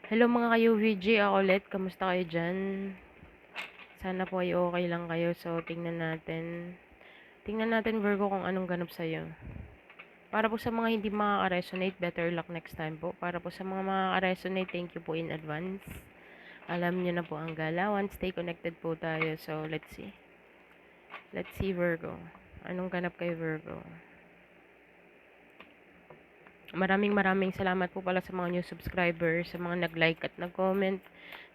Hello mga ka-UVG, ako ulit. Kamusta kayo dyan? Sana po ay okay lang kayo. So, tingnan natin. Tingnan natin, Virgo, kung anong ganap sa'yo. Para po sa mga hindi makaka-resonate, better luck next time po. Para po sa mga makaka-resonate, thank you po in advance. Alam nyo na po ang galawan. Stay connected po tayo. So, let's see. Let's see, Virgo. Anong ganap kay Virgo? Maraming salamat po pala sa mga new subscribers, sa mga nag-like at nag-comment.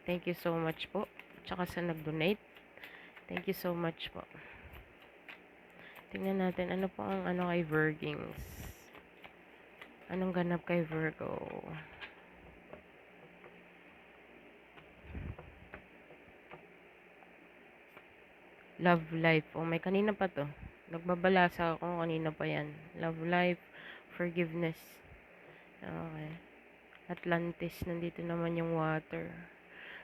Thank you so much po. Tsaka sa nag-donate. Thank you so much po. Tingnan natin ano po ang ano kay Virgings. Anong ganap kay Virgo? Love life. Oh, may kanina pa to. Nagbabalasa ako kanina pa yan. Love life, forgiveness. Okay. Atlantis, nandito naman yung water.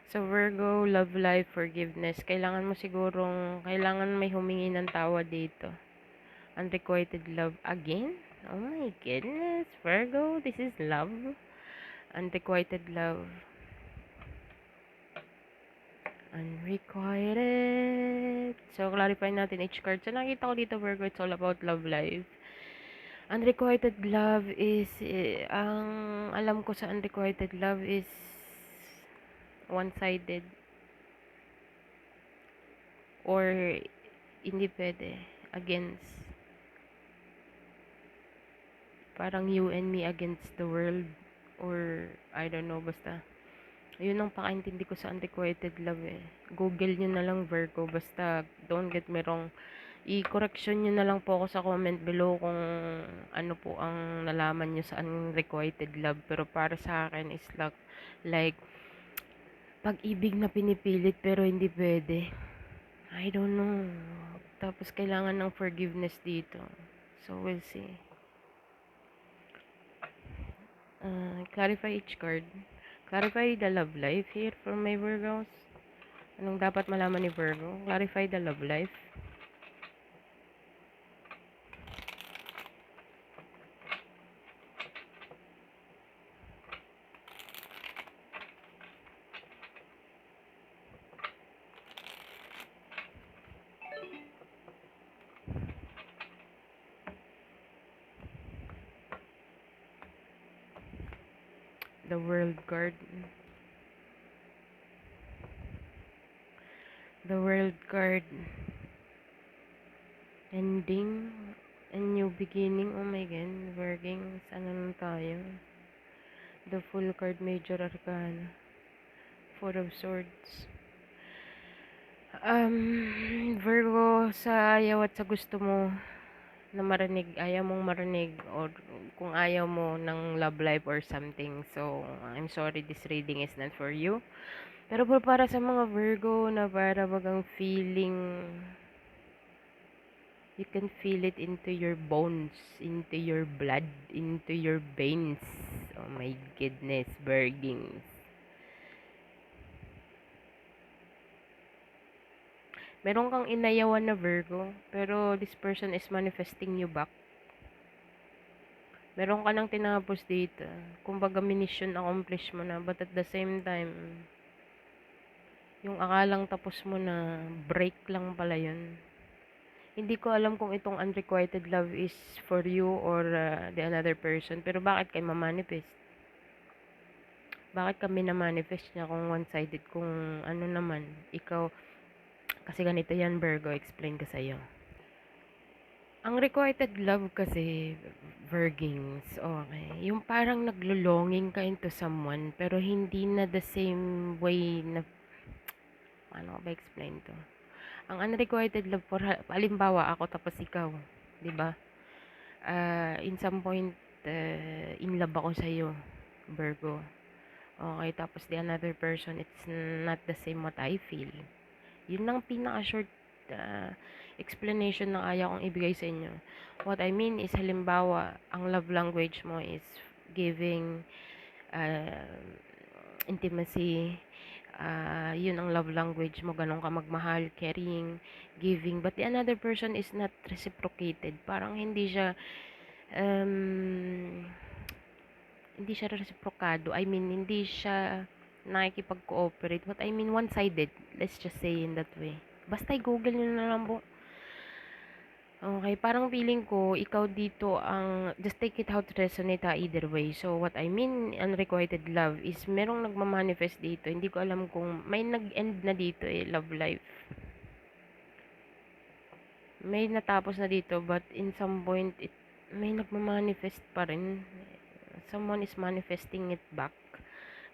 So, Virgo, love life, forgiveness. Kailangan may humingi ng tawa dito. Unrequited love again? Oh my goodness, Virgo, this is love. Unrequited love. Unrequited. So, clarify natin each card. So, nakita ko dito, Virgo, it's all about love life. Unrequited love is, ang alam ko sa unrequited love is one-sided. Or, hindi pwede. Against. Parang you and me against the world. Or, I don't know, basta. Yun ang pakaintindi ko sa unrequited love eh. Google nyo na lang Virgo. Basta, don't get me wrong. I-correction nyo na lang po ako sa comment below kung ano po ang nalaman nyo sa unrequited love. Pero para sa akin is like pag-ibig na pinipilit pero hindi pwede. I don't know. Tapos kailangan ng forgiveness dito. So, we'll see. Clarify each card. Clarify the love life here for my Virgos. Anong dapat malaman ni Virgo? Clarify the love life. The World card. The World card. Ending. A new beginning. Oh my god. Virgins. Ano na tayo? The Full card. Major Arcana. Four of Swords. Virgo, sa ayaw at sa gusto mo na marinig, ayaw mong marinig, or kung ayaw mo ng love life or something. So, I'm sorry, this reading is not for you. Pero para sa mga Virgo na para bagang feeling, you can feel it into your bones, into your blood, into your veins. Oh my goodness, Virgins. Meron kang inayawan na Virgo, pero this person is manifesting you back. Meron ka nang tinapos dito. Kumbaga, mission accomplish mo na. But at the same time, yung akalang tapos mo na, break lang pala yun. Hindi ko alam kung itong unrequited love is for you or the another person. Pero bakit kayo mamanifest? Bakit kami na-manifest niya kung one-sided? Kung ano naman, ikaw, kasi ganito yan, Virgo, explain ko sa'yo. Ang requited love kasi, Virgins, okay, yung parang naglo-longing ka into someone, pero hindi na the same way na, paano ko ba explain to? Ang unrequited love, for halimbawa, ako tapos ikaw, di ba? In some point, in love ako sa'yo, Virgo. Okay, tapos the another person, it's not the same what I feel. Yun lang pinaka-short explanation na ayaw kong ibigay sa inyo. What I mean is, halimbawa, ang love language mo is giving, intimacy, yun ang love language mo, ganun ka magmahal, caring, giving, but the another person is not reciprocated. Parang hindi siya reciprocado. I mean, hindi siya nakikipag-cooperate. What I mean, one-sided. Let's just say in that way. Basta i-google nyo na lang po. Okay, parang feeling ko, ikaw dito ang, just take it how to resonate either way. So, what I mean, unrequited love is, merong nagmamanifest dito. Hindi ko alam kung, may nag-end na dito love life. May natapos na dito, but in some point, may nagmamanifest pa rin. Someone is manifesting it back.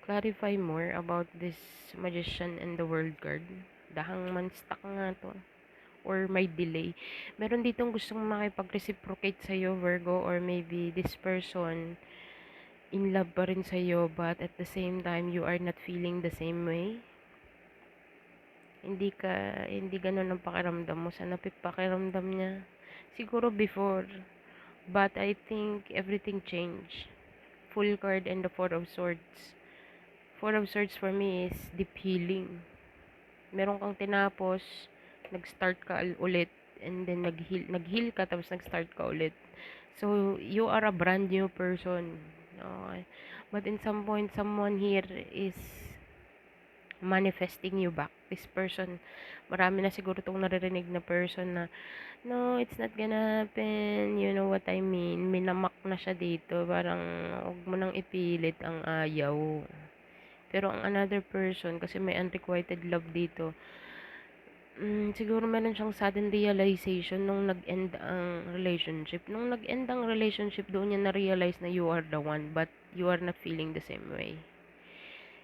Clarify more about this magician and the world card. Dahang man stuck nga to. Or may delay. Meron ditong gustong makipag-reciprocate sa'yo, Virgo, or maybe this person in love pa rin sa'yo, but at the same time, you are not feeling the same way. Hindi ganun ang pakiramdam mo sa pakiramdam niya. Siguro before, but I think everything changed. Full card and the Four of Swords. Four of Swords for me is deep healing. Meron kang tinapos, nag-start ka ulit, and then nag-heal ka, tapos nag-start ka ulit. So, you are a brand new person. Okay. But in some point, someone here is manifesting you back. This person, marami na siguro itong naririnig na person na, no, it's not gonna happen. You know what I mean? Minamak na siya dito. Parang, huwag mo nang ipilit ang ayaw. Pero ang another person, kasi may unrequited love dito, siguro meron siyang sudden realization nung nag-end ang relationship. Nung nag-end ang relationship, doon niya na-realize na you are the one, but you are not feeling the same way.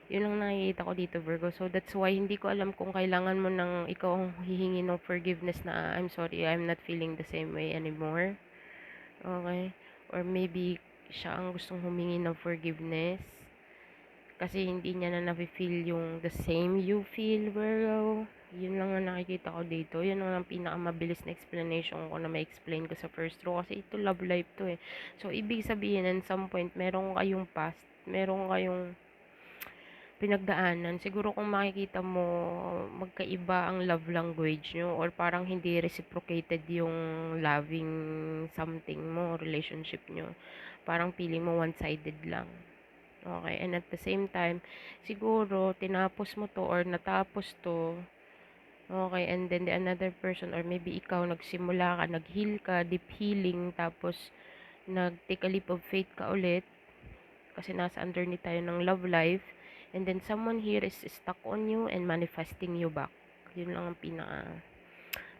Yun ang nakikita ko dito, Virgo. So, that's why hindi ko alam kung kailangan mo nang ikaw ang hihingi ng forgiveness na, I'm sorry, I'm not feeling the same way anymore. Okay? Or maybe, siya ang gustong humingi ng forgiveness. Kasi hindi niya na na-feel yung the same you feel, Virgo. Yun lang ang nakikita ko dito. Yun lang ang pinakamabilis na explanation ko na ma-explain ko sa first row. Kasi ito love life to eh. So, ibig sabihin, at some point, meron kayong past. Meron kayong pinagdaanan. Siguro kung makikita mo, magkaiba ang love language nyo or parang hindi reciprocated yung loving something mo, relationship nyo. Parang feeling mo one-sided lang. Okay, and at the same time, siguro tinapos mo to or natapos to. Okay, and then the another person or maybe ikaw nagsimula ka, nag-heal ka, deep healing, tapos nag-take a leap of faith ka ulit kasi nasa underneath tayo ng love life, and then someone here is stuck on you and manifesting you back. Yun lang ang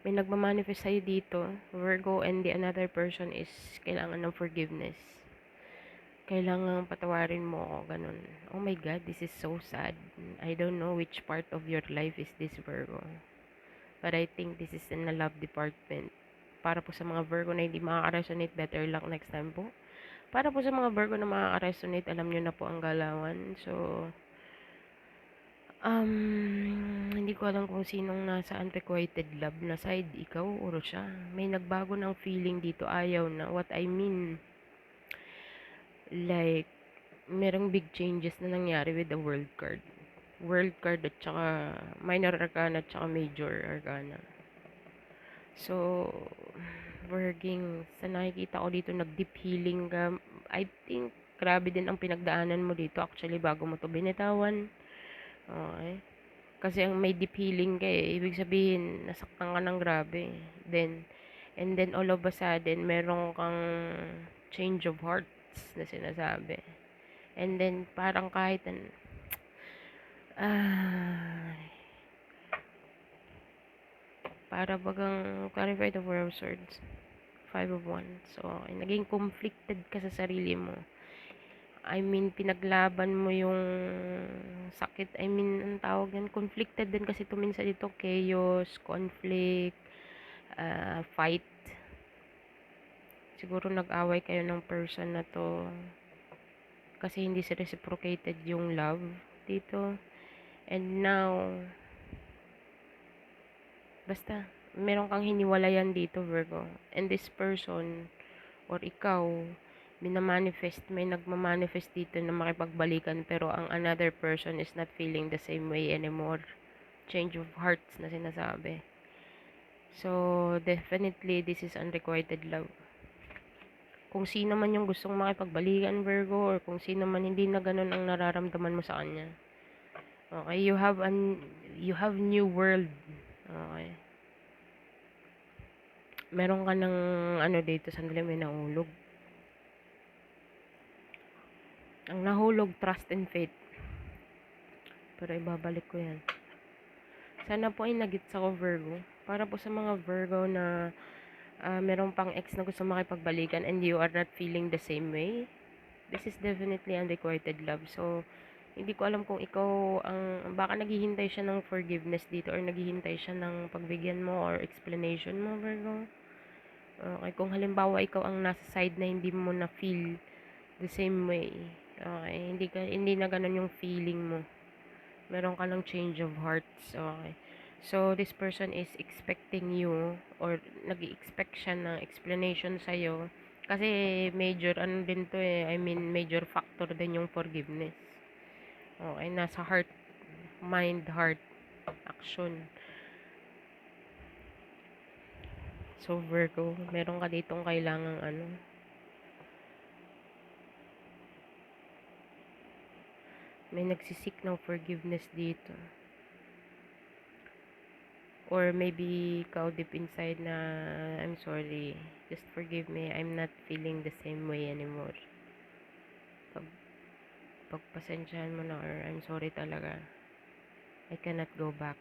may nagmamanifest sa'yo dito, Virgo, and the another person is kailangan ng forgiveness. Kailangan patawarin mo ako, ganun. Oh my God, this is so sad. I don't know which part of your life is this, Virgo. But I think this is in the love department. Para po sa mga Virgo na hindi makaka-resonate, better luck next time po. Para po sa mga Virgo na makaka-resonate, alam nyo na po ang galawan. So, hindi ko alam kung sinong nasa unrequited love na side, ikaw o siya. May nagbago ng feeling dito, ayaw na. What I mean, like, merong big changes na nangyari with the world card. World card at saka minor arcana at saka major arcana. So, working, sa nakikita ko dito, nag-deep healing ka. I think, grabe din ang pinagdaanan mo dito. Actually, bago mo to binitawan. Okay. Kasi ang may deep healing ka ibig sabihin, nasaktan ka ng grabe. And then all of a sudden, meron kang change of hearts na sinasabi. And then, parang kahit, para bagang clarify the Four of Swords. Five of Wands. So, okay. Naging conflicted ka sa sarili mo. I mean, pinaglaban mo yung sakit. I mean, ang tawag yan, conflicted din kasi minsan dito, chaos, conflict, fight. Siguro nag-away kayo ng person na to kasi hindi reciprocated yung love dito. And now, basta, meron kang hiniwalayan dito, Virgo. And this person, or ikaw, may nagmamanifest dito na makipagbalikan pero ang another person is not feeling the same way anymore. Change of hearts na sinasabi. So, definitely, this is unrequited love. Kung sino man yung gustong makipagbalikan, Virgo, or kung sino man hindi na ganun ang nararamdaman mo sa kanya. Okay, you have new world. Okay. Meron ka ng ano dito, sandali may nahulog. Ang nahulog, trust and faith. Pero ibabalik ko yan. Sana po ay nagits ako, Virgo. Para po sa mga Virgo na meron pang ex na gusto makipagbalikan and you are not feeling the same way. This is definitely unrequited love. So, hindi ko alam kung ikaw baka naghihintay siya ng forgiveness dito or naghihintay siya ng pagbigyan mo or explanation mo, Virgo. Okay, kung halimbawa ikaw ang nasa side na hindi mo na feel the same way. Okay, hindi na ganun yung feeling mo. Meron ka ng change of hearts. Okay. So, this person is expecting you or nag-expect siya ng explanation sa'yo. Kasi major, ano din to eh, I mean, major factor din yung forgiveness. Okay, nasa heart, mind, heart, action. So, Virgo, meron ka ditong kailangang ano, may nagsisik ng forgiveness dito. Or maybe ikaw deep inside na, I'm sorry, just forgive me, I'm not feeling the same way anymore. Pagpasensyahan mo na or I'm sorry talaga, I cannot go back.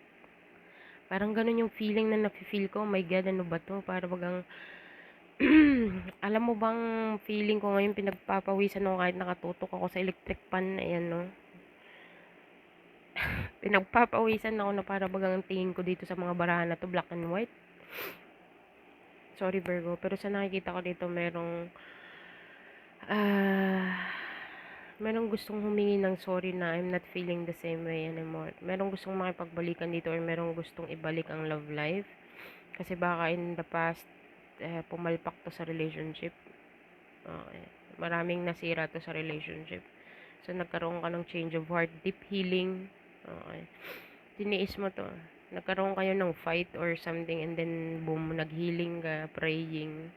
Parang ganun yung feeling na nafe-feel ko, oh my God, ano ba to? Para bagang, alam mo bang feeling ko ngayon pinagpapawisan ako kahit nakatutok ako sa electric pan, ayan no. Pinagpapawisan ako na para bagang tingin ko dito sa mga barahan na to, black and white. Sorry Virgo, pero sa nakikita ko dito merong gustong humingi ng sorry na I'm not feeling the same way anymore. Merong gustong makipagbalikan dito or merong gustong ibalik ang love life. Kasi baka in the past, pumalpak to sa relationship. Okay. Maraming nasira to sa relationship. So, nagkaroon ka ng change of heart, deep healing. Okay. Tiniis mo to. Nagkaroon kayo ng fight or something and then boom, nag-healing ka, praying.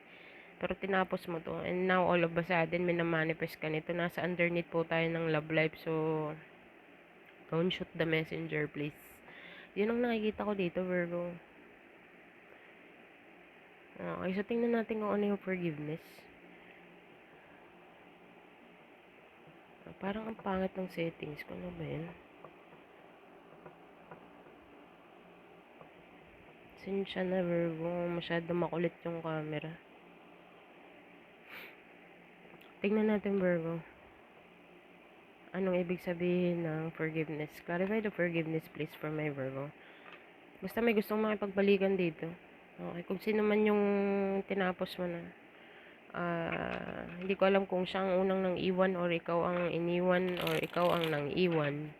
Pero tinapos mo to. And now, all of a sudden, may na-manifest ka nito. Nasa underneath po tayo ng love life. So, don't shoot the messenger, please. Yun ang nakikita ko dito, Virgo. Okay, so tingnan natin kung ano yung forgiveness. Parang ang pangit ng settings ko. Ano ba yun? Sinsya na, Virgo. Masyado makulit yung camera. Tingnan natin, Virgo. Anong ibig sabihin ng forgiveness? Clarify the forgiveness, please, for my Virgo. Basta may gustong makipagbalikan dito. Okay, kung sino man yung tinapos mo na. Hindi ko alam kung siya ang unang nang iwan or ikaw ang iniwan or ikaw ang nang iwan.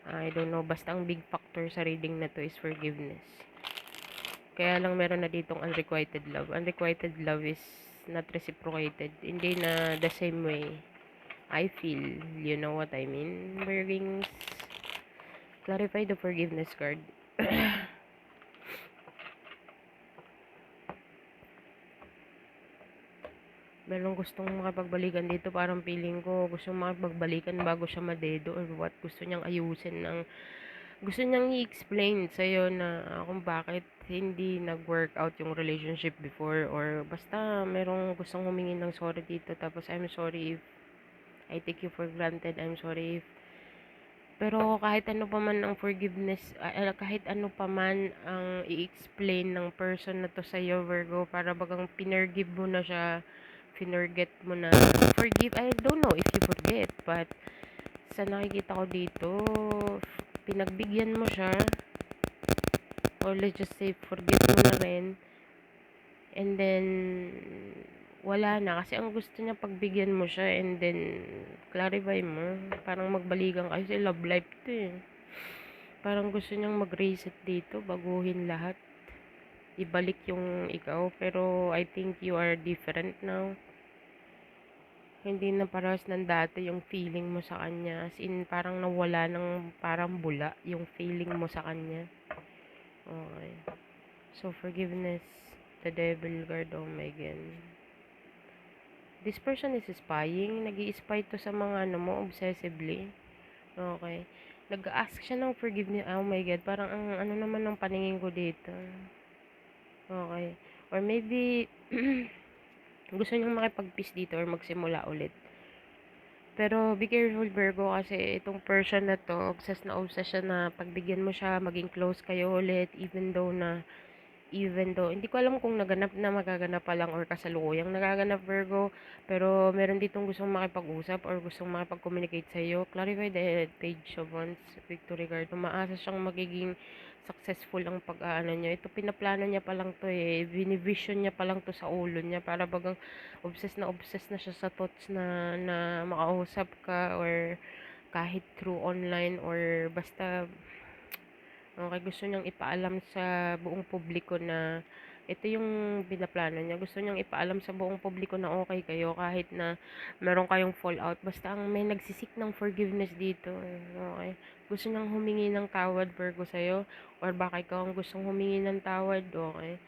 I don't know. Basta ang big factor sa reading na to is forgiveness. Kaya lang meron na ditong unrequited love. Unrequited love is not reciprocated. Hindi na the same way I feel. You know what I mean? Bearings. Clarify the forgiveness card. Merong gustong makipagbalikan dito. Parang feeling ko gustong makipagbalikan bago siya madedo or what. Gusto niyang ayusin ng gusto niyang i-explain sa'yo na kung bakit hindi nag-work out yung relationship before or basta merong gustong humingi ng sorry dito tapos I'm sorry if I take you for granted, I'm sorry if pero kahit ano pa man ang forgiveness kahit ano pa man ang i-explain ng person na to sa'yo, Virgo, para bagang pinergive mo na siya, finorget mo na forgive, I don't know if you forget but sa nakikita ko dito pinagbigyan mo siya or let's just say forget mo na rin and then wala na kasi ang gusto niya pagbigyan mo siya and then clarify mo parang magbalikan kayo kasi love life to eh, parang gusto niyang mag-reset dito, baguhin lahat, ibalik yung ikaw pero I think you are different now, hindi na parehas ng dati yung feeling mo sa kanya as in parang nawala ng parang bula yung feeling mo sa kanya. Okay. So, forgiveness, the devil card, oh my God. This person is spying. Nag-i-spy to sa mga ano mo, obsessively. Okay. Nag-ask siya ng forgiveness. Oh my God, parang ang ano naman ng paningin ko dito. Okay. Or maybe, gusto niyang makipag-peace dito or magsimula ulit. Pero be careful Virgo kasi itong person na to, obsessed siya na pagbigyan mo siya, maging close kayo ulit even though hindi ko alam kung naganap na magaganap pa lang or kasalukuyang nagaganap Virgo, pero meron ditong gustong makipag-usap or gustong makipag-communicate sa iyo. Clarify the page of wands, victory card. Umaasa siyang magiging successful ang pag-aano niya. Ito pinaplano niya pa lang to eh. Binivision niya pa lang to sa ulo niya para bagang obsessed na siya sa thoughts na makausap ka or kahit through online or basta okay, gusto niyang ipaalam sa buong publiko na ito yung binaplano niya. Gusto niyang ipaalam sa buong publiko na okay kayo kahit na meron kayong fallout. Basta ang may nagsisik ng forgiveness dito. Okay. Gusto niyang humingi ng tawad Virgo sa'yo or baka ikaw ang gustong humingi ng tawad. Okay.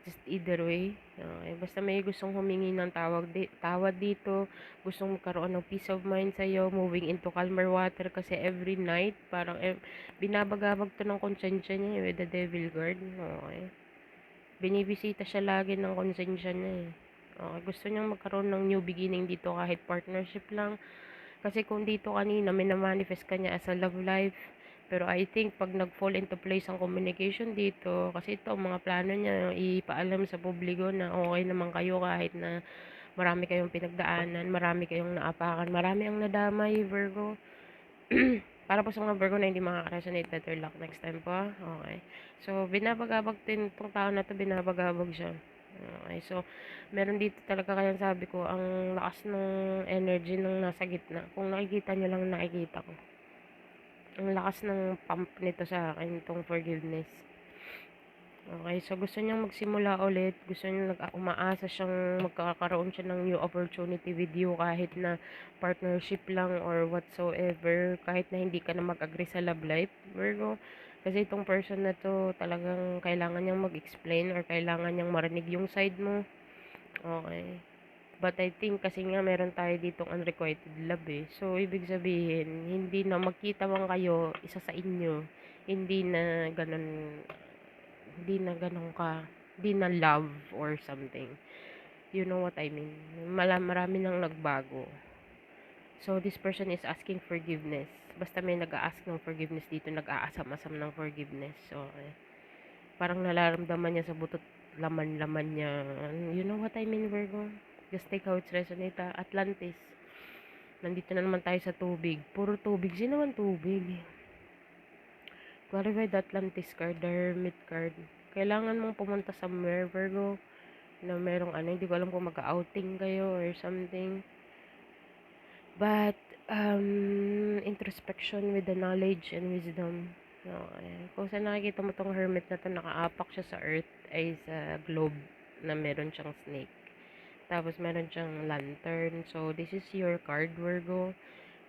Just either way. Okay. Basta may gustong humingi ng tawad dito. Gustong magkaroon ng peace of mind sa'yo. Moving into calmer water kasi every night parang binabagabag to ng konsensya niya with the devil guard. Okay. Binibisita siya lagi ng konsensya niya eh. Okay. Gusto niyang magkaroon ng new beginning dito kahit partnership lang. Kasi kung dito kanina may na-manifest ka niya as a love life, pero I think pag nag-fall into place ang communication dito, kasi ito ang mga plano niya, ipaalam sa publiko na okay naman kayo kahit na marami kayong pinagdaanan, marami kayong naapakan, marami ang nadamay, Virgo. Para po sa mga Virgo na hindi makaka-resonate, better luck next time po. Okay. So, binabagabag din itong tao na to, binabagabag siya. Okay. So, meron dito talaga kaya sabi ko, ang lakas ng energy ng nasa gitna. Kung nakikita nyo lang nakikita ko. Ang lakas ng pump nito sa akin, itong forgiveness. Okay, so gusto niyang magsimula ulit, gusto niya umaasa siyang magkakaroon siya ng new opportunity with you kahit na partnership lang or whatsoever, kahit na hindi ka na mag-agree sa love life, Virgo. Kasi itong person na to talagang kailangan niyang mag-explain or kailangan niyang marinig yung side mo. Okay. But I think kasi nga meron tayo ditong unrequited love eh. So, ibig sabihin, hindi na magkita man kayo, isa sa inyo, hindi na ganun hindi na love or something. You know what I mean? Marami nang nagbago. So, this person is asking forgiveness. Basta may nag-a-ask ng forgiveness dito, nag-aasam-asam ng forgiveness. So, parang nararamdaman niya sa butot laman-laman niya. You know what I mean, Virgo? Just take how it's resonate. Atlantis. Nandito na naman tayo sa tubig. Puro tubig. Sino naman tubig? Clarify the Atlantis card, the Hermit card. Kailangan mong pumunta somewhere, Virgo, na merong ano, hindi ko alam kung mag-outing kayo or something. But, introspection with the knowledge and wisdom. Okay. Kung saan nakikita mo tong hermit na to, nakaapak siya sa earth, ay sa globe na meron siyang snake. Tapos, meron siyang lantern. So, this is your card, Virgo.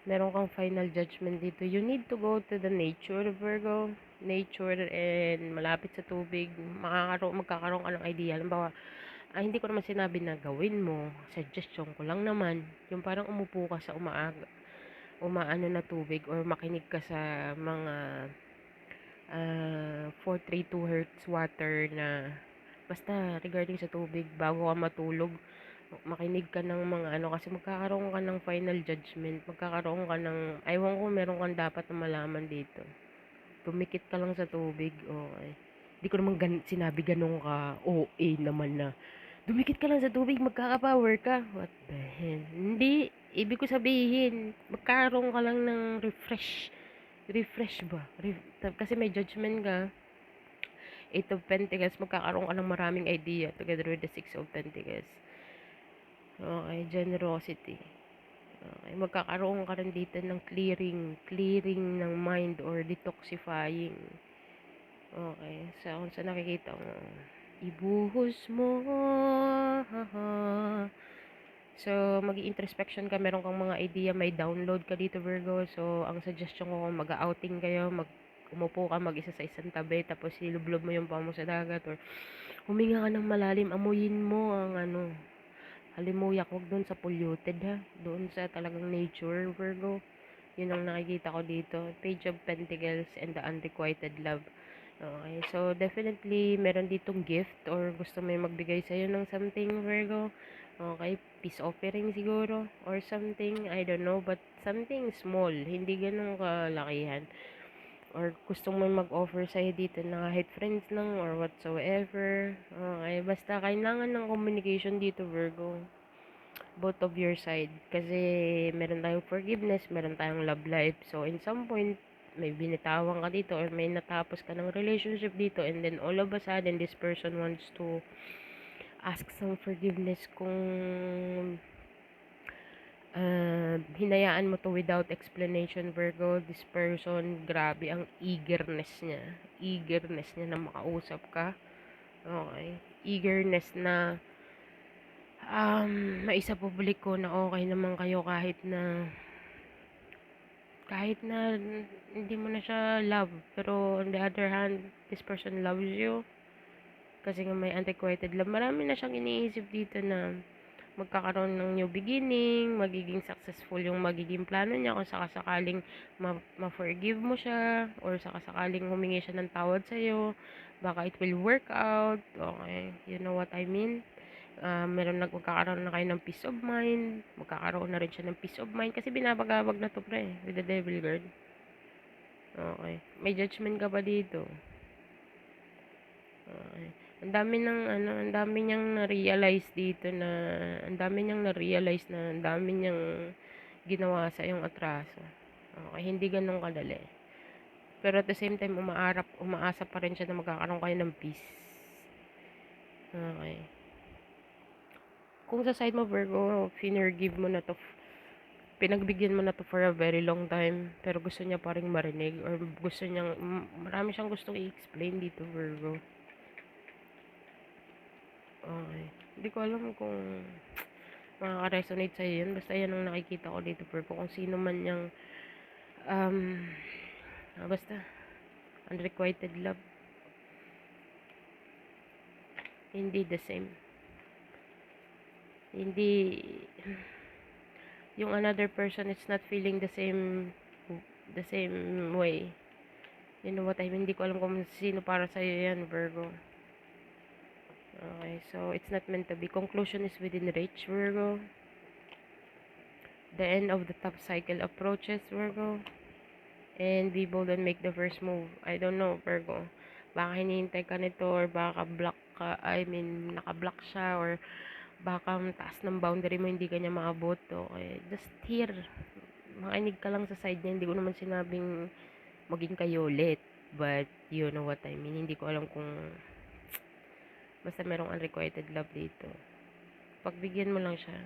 Meron kang final judgment dito. You need to go to the nature, Virgo. Nature and malapit sa tubig. Magkakaroon ka ng idea. Halimbawa, hindi ko naman sinabi na gawin mo. Suggestion ko lang naman. Yung parang umupo ka sa umaano na tubig or makinig ka sa mga 432 hertz water na basta regarding sa tubig bago ka matulog, makinig ka ng mga ano kasi magkakaroon ka ng final judgment, magkakaroon ka ng aywan ko meron kang dapat na malaman dito. Tumikit ka lang sa tubig, okay. Hindi ko naman sinabi ganun ka, OA naman na dumikit ka lang sa tubig, magkaka-power ka. What the hell? Hindi. Ibig ko sabihin, magkaroon ka lang ng refresh ba? Kasi may judgment ka. 8 of Pentacles, magkakaroon ka ng maraming idea together with the 6 of Pentacles. Okay, generosity. Okay, magkakaroon ka rin dito ng clearing ng mind or detoxifying. Okay, so kung saan nakikita mo, ibuhos mo, so mag-introspection ka, meron kang mga idea, may download ka dito Virgo. So ang suggestion ko kung mag-outing kayo, umupo ka mag-isa sa isang tabi, tapos silublob mo yung paa mo sa dagat or huminga ka ng malalim, amuyin mo ang ano, halimuyak, wag doon sa polluted ha, doon sa talagang nature Virgo. Yun ang nakikita ko dito. Page of Pentacles and the Unrequited Love. Okay, so definitely meron ditong gift or gusto may magbigay sa'yo ng something, Virgo. Okay, peace offering siguro or something, I don't know, but something small, hindi ganun kalakihan. Or gusto mo mag-offer sa'yo dito na kahit friends lang or whatsoever. Okay, basta kailangan ng communication dito, Virgo. Both of your side. Kasi meron tayong forgiveness, meron tayong love life. So, in some point, may binitawan ka dito or may natapos ka ng relationship dito and then all of a sudden, this person wants to ask some forgiveness kung hinayaan mo to without explanation, Virgo. This person, grabe ang eagerness niya. Eagerness niya na makausap ka. Okay. Eagerness na maisapublik ko na okay naman kayo kahit na hindi mo na siya love, pero on the other hand, this person loves you kasi nga may unrequited love. Marami na siyang iniisip dito na magkakaroon ng new beginning, magiging successful yung magiging plano niya kung sakasakaling ma-forgive mo siya or sakasakaling humingi siya ng tawad sa'yo, baka it will work out. Okay, you know what I mean? Magkakaroon na kayo ng peace of mind, magkakaroon na rin siya ng peace of mind kasi binabagabag na to, pre, with the devil girl. Okay, may judgment ka pa dito. Okay. Ang dami niyang na-realize dito na, ang dami niyang na-realize na, ang dami niyang ginawa sa yung atraso. Okay, hindi ganun kadali. Pero at the same time, umaasa pa rin siya na magkakaroon kayo ng peace. Okay. Kung sa side mo, Virgo, finergive mo na to, pinagbigyan mo na to for a very long time, pero gusto niya pa rin marinig or gusto niyang, marami siyang gustong i-explain dito, Virgo. Okay. Hindi ko alam kung makaka-resonate sa'yo yun. Basta yan ang nakikita ko dito, Virgo. Kung sino man yung, um, basta, unrequited love, hindi the same. Hindi, yung another person is not feeling the same way. You know what I mean? Hindi ko alam kung sino para sa'yo yan, Virgo. Okay, so it's not meant to be. Conclusion is within reach, Virgo. The end of the top cycle approaches, Virgo. And be bold and make the first move. I don't know, Virgo. Baka hinihintay ka nito or baka naka-block siya or baka taas ng boundary mo, hindi ka niya maabot. Okay, just here. Makinig ka lang sa side niya. Hindi ko naman sinabing maging kayo ulit. But, you know what I mean. Hindi ko alam kung basta merong unrequited love dito. Pagbigyan mo lang siya.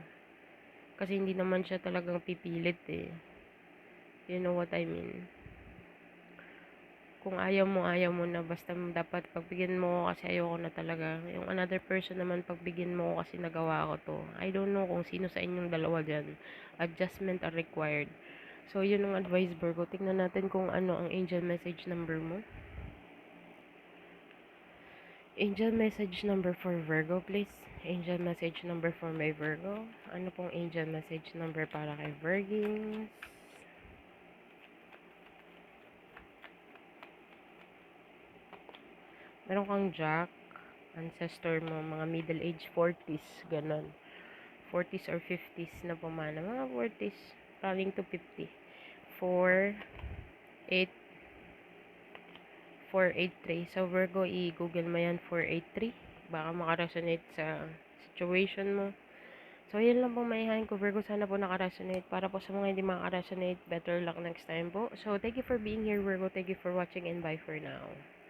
Kasi hindi naman siya talagang pipilit eh. You know what I mean. Kung ayaw mo na. Basta dapat pagbigyan mo kasi ayoko na talaga. Yung another person naman, pagbigyan mo kasi nagawa ko to. I don't know kung sino sa inyong dalawa dyan. Adjustment are required. So, yun ang advice, Virgo. Tingnan natin kung ano ang angel message number mo. Angel message number for Virgo, please. Angel message number for my Virgo. Ano pong angel message number para kay Virgins? Meron kang Jack, ancestor mo, mga middle age 40s, ganun. 40s or 50s na pumana. Mga 40s, running to 50. 4, 8, 483. So, Virgo, i-google mo yan, 483. Baka makaresonate sa situation mo. So, yun lang po maihain ko, Virgo. Sana po nakaresonate. Para po sa mga hindi makaresonate, better luck next time po. So, thank you for being here, Virgo. Thank you for watching and bye for now.